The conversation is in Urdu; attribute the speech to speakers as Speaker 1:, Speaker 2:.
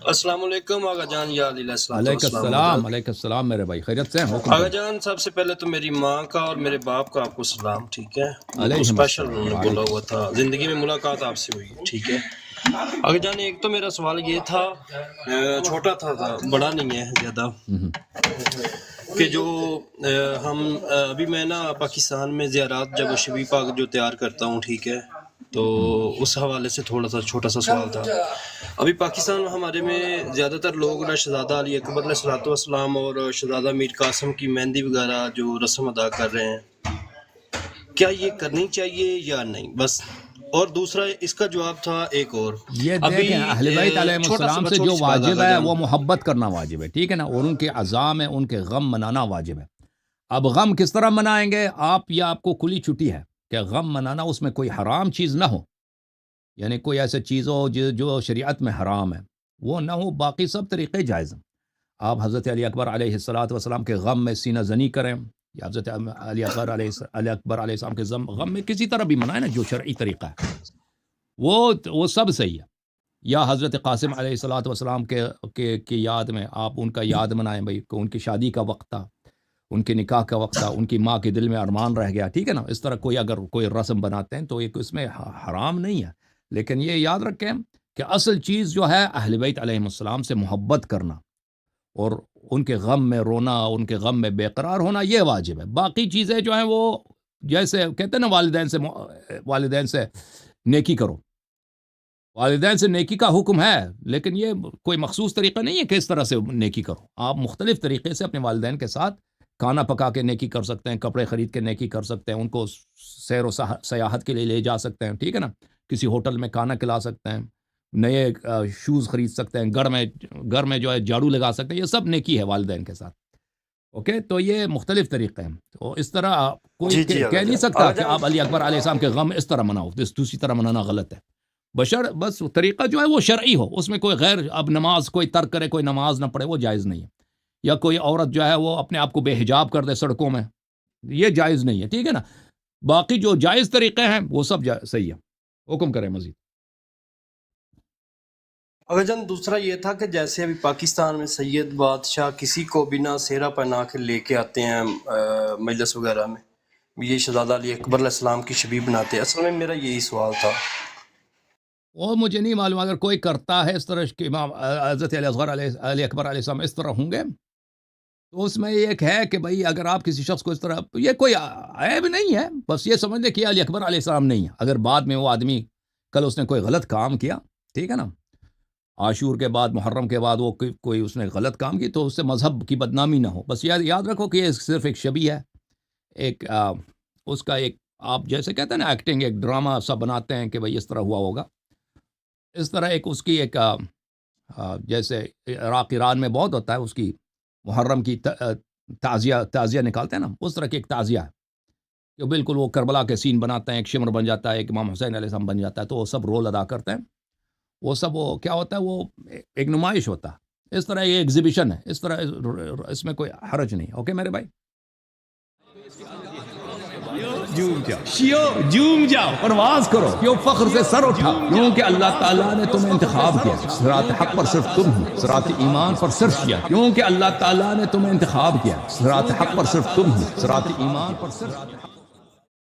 Speaker 1: السلام علیکم آغا جان، یا علیہ السلام
Speaker 2: علیکم السلام میرے بھائی، خیریت سے ہیں؟ حکم
Speaker 1: آغا جان، سب سے پہلے تو میری ماں کا اور میرے باپ کا آپ کو سلام، ٹھیک ہے؟
Speaker 2: علیہم
Speaker 1: اسپیشل
Speaker 2: السلام۔
Speaker 1: انہوں نے بولا ہوا تھا، زندگی میں ملاقات آپ سے ہوئی ہے، ٹھیک ہے؟ آغا جان، ایک تو میرا سوال یہ تھا، چھوٹا تھا بڑا نہیں ہے زیادہ، کہ جو ہم ابھی میں نا پاکستان میں زیارات جب شبی پاک جو تیار کرتا ہوں، ٹھیک ہے، تو اس حوالے سے تھوڑا سا چھوٹا سا سوال تھا۔ ابھی پاکستان ہمارے میں زیادہ تر لوگ نا شہزادہ علی اکبر علیہ الصلوۃ والسلام اور شہزادہ میر قاسم کی مہندی وغیرہ جو رسم ادا کر رہے ہیں، کیا یہ کرنی چاہیے یا نہیں؟ بس۔ اور دوسرا اس کا جواب تھا ایک اور،
Speaker 2: یہ دیکھیں اہل بیت علیہ السلام سے جو واجب ہے وہ محبت کرنا واجب ہے، ٹھیک ہے نا، اور ان کے عزام ہے، ان کے غم منانا واجب ہے۔ اب غم کس طرح منائیں گے آپ؟ یا آپ کو کھلی چھٹی ہے کہ غم منانا اس میں کوئی حرام چیز نہ ہو، یعنی کوئی ایسے چیز ہو جو شریعت میں حرام ہے وہ نہ ہو، باقی سب طریقے جائز ہیں۔ آپ حضرت علی اکبر علیہ السلام کے غم میں سینہ زنی کریں، یا حضرت علی اکبر علیہ السلام کے غم میں کسی طرح بھی منائیں نا، جو شرعی طریقہ ہے وہ سب صحیح ہے۔ یا حضرت قاسم علیہ السلام کے یاد میں آپ ان کا یاد منائیں، بھائی کہ ان کی شادی کا وقت تھا، ان کے نکاح کا وقت تھا، ان کی ماں کے دل میں ارمان رہ گیا، ٹھیک ہے نا، اس طرح اگر کوئی رسم بناتے ہیں تو ایک اس میں حرام نہیں ہے، لیکن یہ یاد رکھیں کہ اصل چیز جو ہے اہل بیت علیہ السلام سے محبت کرنا اور ان کے غم میں رونا، ان کے غم میں بے قرار ہونا، یہ واجب ہے۔ باقی چیزیں جو ہیں وہ جیسے کہتے ہیں نا، والدین سے نیکی کرو، والدین سے نیکی کا حکم ہے، لیکن یہ کوئی مخصوص طریقہ نہیں ہے کہ اس طرح سے نیکی کرو۔ آپ مختلف طریقے سے اپنے والدین کے ساتھ کھانا پکا کے نیکی کر سکتے ہیں، کپڑے خرید کے نیکی کر سکتے ہیں، ان کو سیر و سیاحت کے لیے لے جا سکتے ہیں، ٹھیک ہے نا، کسی ہوٹل میں کھانا کھلا سکتے ہیں، نئے شوز خرید سکتے ہیں، گھر میں جو ہے جھاڑو لگا سکتے ہیں، یہ سب نیکی ہے والدین کے ساتھ۔ اوکے، تو یہ مختلف طریقے ہیں، تو اس طرح کوئی کہہ نہیں سکتا کہ آپ علی اکبر علیہ السلام کے غم اس طرح مناؤ، دوسری طرح منانا غلط ہے۔ بس طریقہ جو ہے وہ شرعی ہو، اس میں کوئی غیر، اب نماز کوئی ترک کرے، کوئی نماز نہ پڑھے، وہ جائز نہیں ہے، یا کوئی عورت جو ہے وہ اپنے آپ کو بے حجاب کر دے سڑکوں میں، یہ جائز نہیں ہے، ٹھیک ہے نا۔ باقی جو جائز طریقے ہیں وہ سب صحیح ہے۔ حکم کریں مزید۔
Speaker 1: اگر جان دوسرا یہ تھا کہ جیسے ابھی پاکستان میں سید بادشاہ کسی کو بنا سیرا پہنا کے لے کے آتے ہیں مجلس وغیرہ میں، یہ شہزادہ علی اکبر علیہ السلام کی شبیہ بناتے ہیں، اصل میں میرا یہی سوال تھا۔
Speaker 2: وہ مجھے نہیں معلوم، اگر کوئی کرتا ہے اس طرح کہ امام حضرت علی اکبر علیہ السلام اس طرح ہوں گے تو اس میں ایک ہے کہ بھائی اگر آپ کسی شخص کو اس طرح، یہ کوئی عیب نہیں ہے، بس یہ سمجھ لیں کہ علی اکبر علیہ السلام نہیں ہے۔ اگر بعد میں وہ آدمی کل اس نے کوئی غلط کام کیا، ٹھیک ہے نا، عاشور کے بعد، محرم کے بعد وہ کوئی اس نے غلط کام کی، تو اس سے مذہب کی بدنامی نہ ہو۔ بس یاد رکھو کہ یہ صرف ایک شبیہ ہے، ایک اس کا ایک، آپ جیسے کہتے ہیں نا ایکٹنگ، ایک ڈرامہ سا بناتے ہیں کہ بھائی اس طرح ہوا ہوگا، اس طرح ایک اس کی ایک جیسے عراق ایران میں بہت ہوتا ہے، اس کی محرم کی تعزیہ نکالتے ہیں نا، اس طرح کی ایک تعزیہ ہے کہ بالکل وہ کربلا کے سین بناتے ہیں، ایک شمر بن جاتا ہے، ایک امام حسین علیہ السلام بن جاتا ہے، تو وہ سب رول ادا کرتے ہیں، وہ سب وہ کیا ہوتا ہے، وہ ایک نمائش ہوتا ہے، اس طرح یہ ایگزیبیشن ہے، اس طرح اس میں کوئی حرج نہیں۔ اوکے میرے بھائی، جھوم جاؤ، پرواز کرو، کیوں فخر سے سر اٹھا، کیونکہ اللہ تعالیٰ نے تمہیں انتخاب کیا، صراط حق پر صرف تم ہو، صراط ایمان پر صرف کیا، کیونکہ اللہ تعالیٰ نے تمہیں انتخاب کیا، صراط حق پر صرف تم ہو، صراط ایمان پر صرف